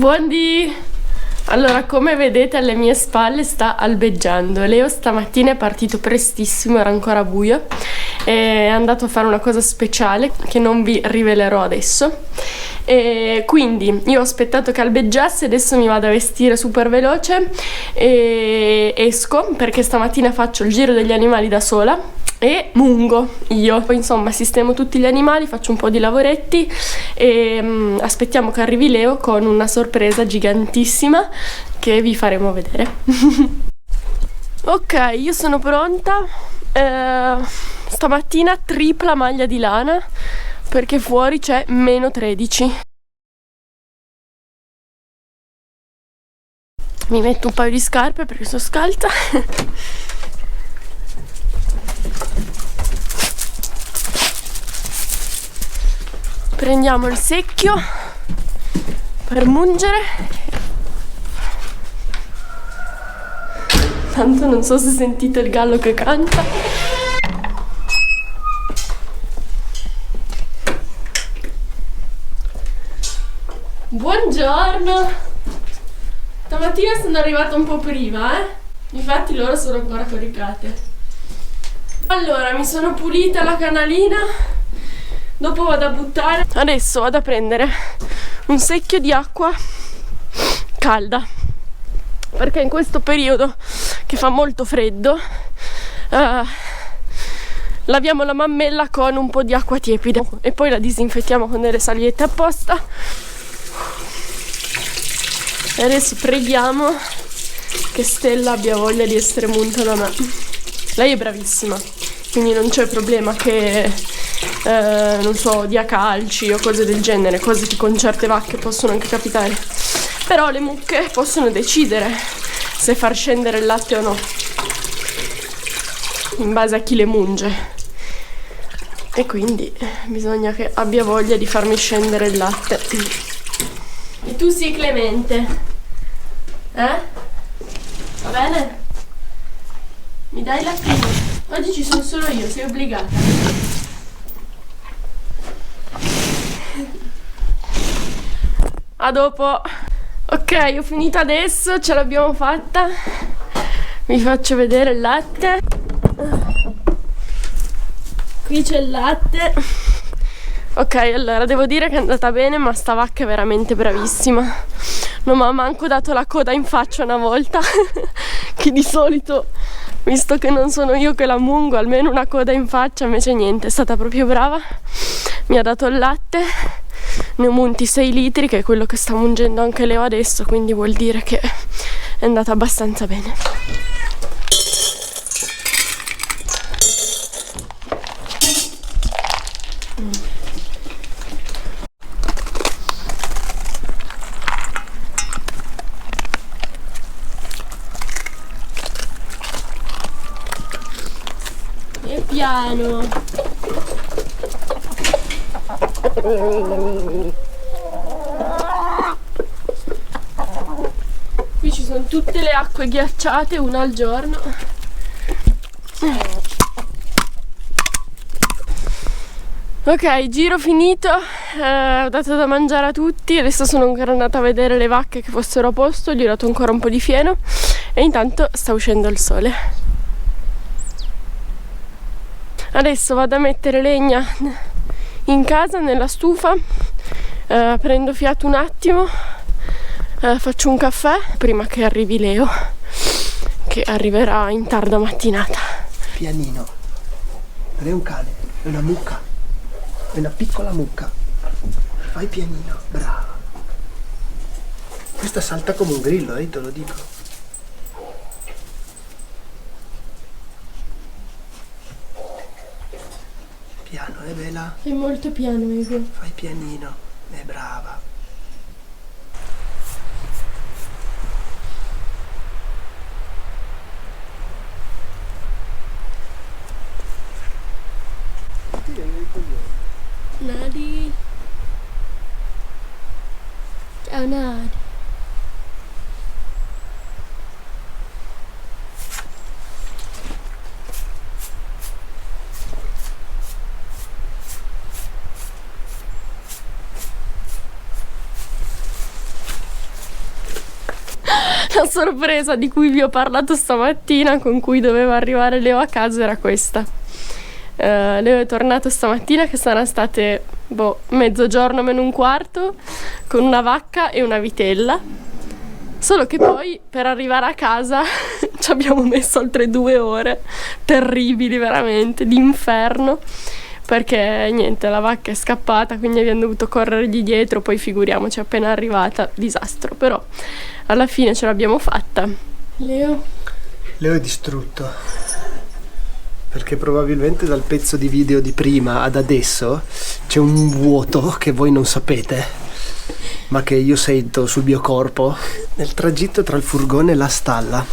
Buondì! Allora, come vedete alle mie spalle sta albeggiando. Leo stamattina è partito prestissimo, era ancora buio, è andato a fare una cosa speciale che non vi rivelerò adesso. E quindi io ho aspettato che albeggiasse, adesso mi vado a vestire super veloce e esco perché stamattina faccio il giro degli animali da sola e mungo io. Poi insomma sistemo tutti gli animali, faccio un po' di lavoretti e aspettiamo che arrivi Leo con una sorpresa gigantissima che vi faremo vedere. Ok, io sono pronta. Stamattina tripla maglia di lana perché fuori c'è -13. Mi metto un paio di scarpe perché sono scalza. Prendiamo il secchio per mungere. Tanto non so se sentite il gallo che canta. Buongiorno! Stamattina sono arrivata un po' prima, infatti loro sono ancora coricate. Allora, mi sono pulita la canalina. Dopo vado a buttare. Adesso vado a prendere un secchio di acqua calda perché in questo periodo che fa molto freddo laviamo la mammella con un po' di acqua tiepida e poi la disinfettiamo con delle salviette apposta. E adesso preghiamo che Stella abbia voglia di essere munta da me. Lei è bravissima, quindi non c'è problema che non so, dia calci o cose del genere, cose che con certe vacche possono anche capitare. Però le mucche possono decidere se far scendere il latte o no, in base a chi le munge. E quindi bisogna che abbia voglia di farmi scendere il latte. E tu sii clemente, va bene? Mi dai il lattino? Oggi ci sono solo io, sei obbligata. A dopo. Ok, ho finito adesso, ce l'abbiamo fatta. Vi faccio vedere il latte. Qui c'è il latte. Ok, allora devo dire che è andata bene, ma sta vacca è veramente bravissima. Non mi ha manco dato la coda in faccia una volta. Che di solito, visto che non sono io che la mungo, almeno una coda in faccia, invece niente, è stata proprio brava. Mi ha dato il latte. Ne ho munti 6 litri, che è quello che sta mungendo anche Leo adesso, quindi vuol dire che è andata abbastanza bene. E piano. Qui ci sono tutte le acque ghiacciate, una al giorno. Ok, giro finito, ho dato da mangiare a tutti, adesso sono ancora andata a vedere le vacche che fossero a posto, gli ho dato ancora un po' di fieno e intanto sta uscendo il sole. Adesso vado a mettere legna in casa, nella stufa, prendo fiato un attimo, faccio un caffè prima che arrivi Leo, che arriverà in tarda mattinata. Pianino, non è un cane, è una mucca, è una piccola mucca. Fai pianino, brava. Questa salta come un grillo, te lo dico. Piano, è bella? È molto piano, Ego. Fai pianino, è brava. Nadi. Ciao Nad. La sorpresa di cui vi ho parlato stamattina, con cui doveva arrivare Leo a casa, era questa. Leo è tornato stamattina che saranno state mezzogiorno meno un quarto, con una vacca e una vitella. Solo che poi per arrivare a casa ci abbiamo messo altre 2 ore terribili, veramente, d'inferno, perché niente, la vacca è scappata, quindi abbiamo dovuto corrergli dietro, poi figuriamoci appena arrivata, disastro, però alla fine ce l'abbiamo fatta. Leo è distrutto, perché probabilmente dal pezzo di video di prima ad adesso c'è un vuoto che voi non sapete, ma che io sento sul mio corpo nel tragitto tra il furgone e la stalla.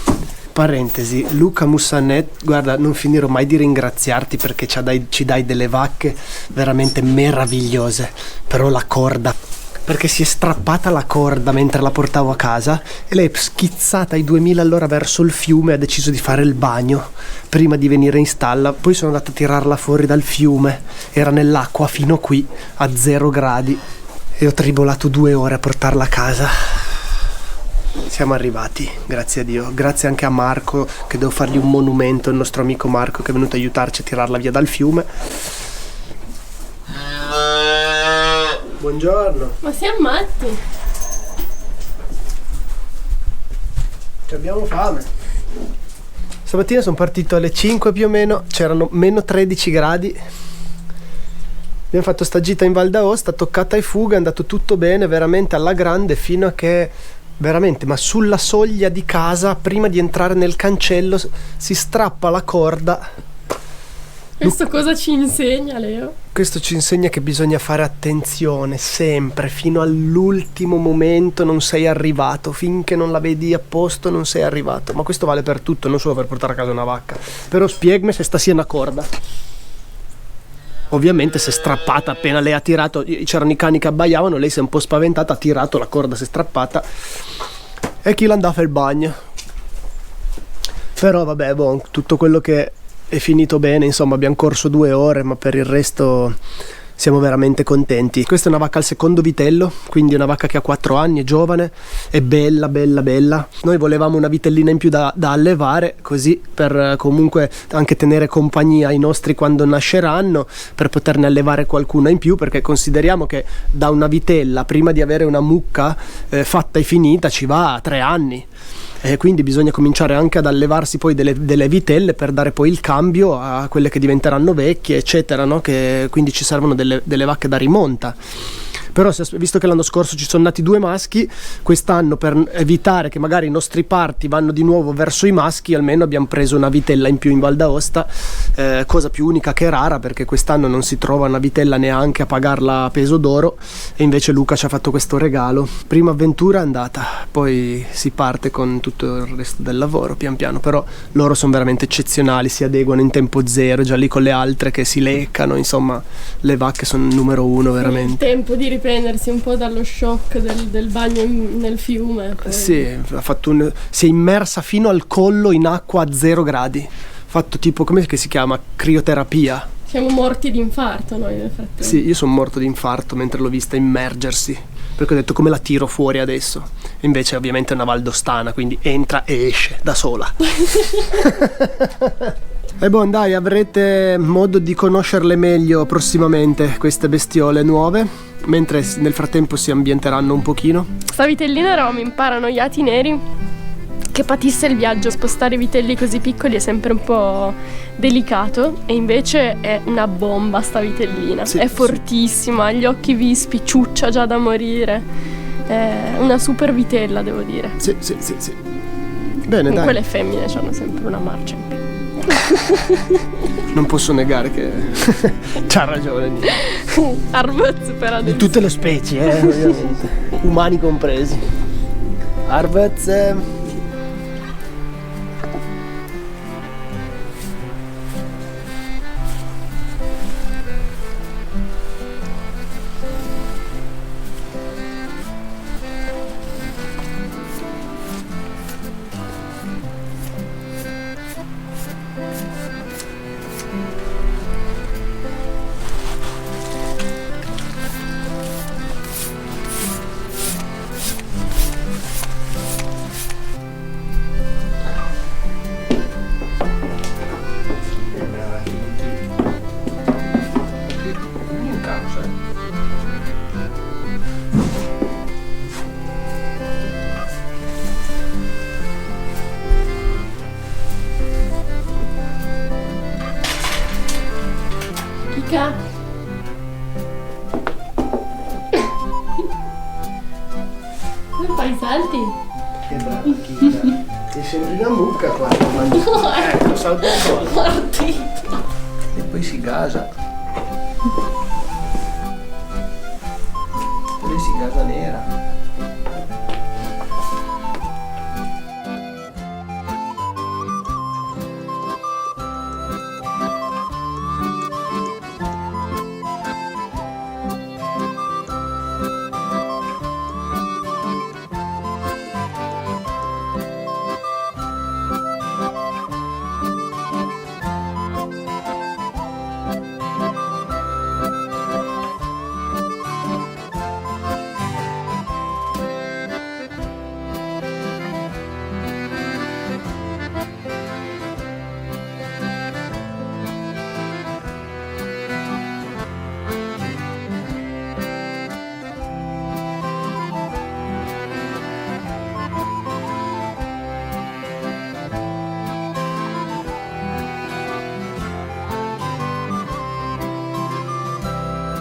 Parentesi, Luca Mussanet, guarda, non finirò mai di ringraziarti perché ci dai delle vacche veramente meravigliose, però la corda, perché si è strappata la corda mentre la portavo a casa e lei è schizzata ai 2000 all'ora verso il fiume e ha deciso di fare il bagno prima di venire in stalla. Poi sono andata a tirarla fuori dal fiume, era nell'acqua fino qui a 0 gradi e ho tribolato 2 ore a portarla a casa. Siamo arrivati, grazie a Dio, grazie anche a Marco, che devo fargli un monumento, il nostro amico Marco che è venuto a aiutarci a tirarla via dal fiume. Buongiorno. Ma siamo matti? Abbiamo fame. Stamattina sono partito alle 5 più o meno, c'erano meno 13 gradi. Abbiamo fatto sta gita in Val d'Aosta, toccata e fuga, è andato tutto bene, veramente alla grande, fino a che veramente, ma sulla soglia di casa, prima di entrare nel cancello, si strappa la corda. Questo cosa ci insegna, Leo? Questo ci insegna che bisogna fare attenzione sempre, fino all'ultimo momento non sei arrivato, finché non la vedi a posto non sei arrivato. Ma questo vale per tutto, non solo per portare a casa una vacca. Però spiegami se sta sia una corda. Ovviamente si è strappata appena lei ha tirato, c'erano i cani che abbaiavano, lei si è un po' spaventata, ha tirato, la corda si è strappata e chi l'andava a fare il bagno. Però vabbè, tutto quello che è finito bene, insomma abbiamo corso 2 ore, ma per il resto siamo veramente contenti. Questa è una vacca al secondo vitello, quindi una vacca che ha 4 anni, è giovane, è bella. Noi volevamo una vitellina in più da allevare, così per comunque anche tenere compagnia ai nostri quando nasceranno, per poterne allevare qualcuna in più, perché consideriamo che da una vitella, prima di avere una mucca fatta e finita, ci va 3 anni. Quindi bisogna cominciare anche ad allevarsi poi delle vitelle per dare poi il cambio a quelle che diventeranno vecchie, eccetera, no? Che quindi ci servono delle vacche da rimonta. Però visto che l'anno scorso ci sono nati 2 maschi, quest'anno per evitare che magari i nostri parti vanno di nuovo verso i maschi, almeno abbiamo preso una vitella in più in Val d'Aosta, cosa più unica che rara, perché quest'anno non si trova una vitella neanche a pagarla a peso d'oro, e invece Luca ci ha fatto questo regalo. Prima avventura è andata, poi si parte con tutto il resto del lavoro pian piano, però loro sono veramente eccezionali, si adeguano in tempo zero, già lì con le altre che si leccano, insomma le vacche sono il numero 1 veramente. Il tempo di riprendersi un po' dallo shock del bagno nel fiume. Poi. Sì, si è immersa fino al collo in acqua a 0 gradi. Fatto tipo, come si chiama? Crioterapia. Siamo morti di infarto noi, in effetti. Sì, io sono morto di infarto mentre l'ho vista immergersi, perché ho detto come la tiro fuori adesso. Invece ovviamente è una valdostana, quindi entra e esce da sola. E dai, avrete modo di conoscerle meglio prossimamente, queste bestiole nuove, mentre nel frattempo si ambienteranno un pochino. Sta vitellina eravamo in paranoiati neri che patisse il viaggio. Spostare vitelli così piccoli è sempre un po' delicato, e invece è una bomba sta vitellina. Sì, è fortissima, ha gli occhi vispi, ciuccia già da morire. È una super vitella, devo dire. Sì. Bene, dai. Quelle femmine hanno sempre una marcia in più. Non posso negare che c'ha ragione. Arvez per adesso. Di tutte le specie, ovviamente. Umani compresi. Arvez. mucca. Come fai i salti? Che brava Kika. Ti sembri una mucca quando mangi. Ecco, salta un po'. Partito. E poi si gasa. Lei si gasa nera.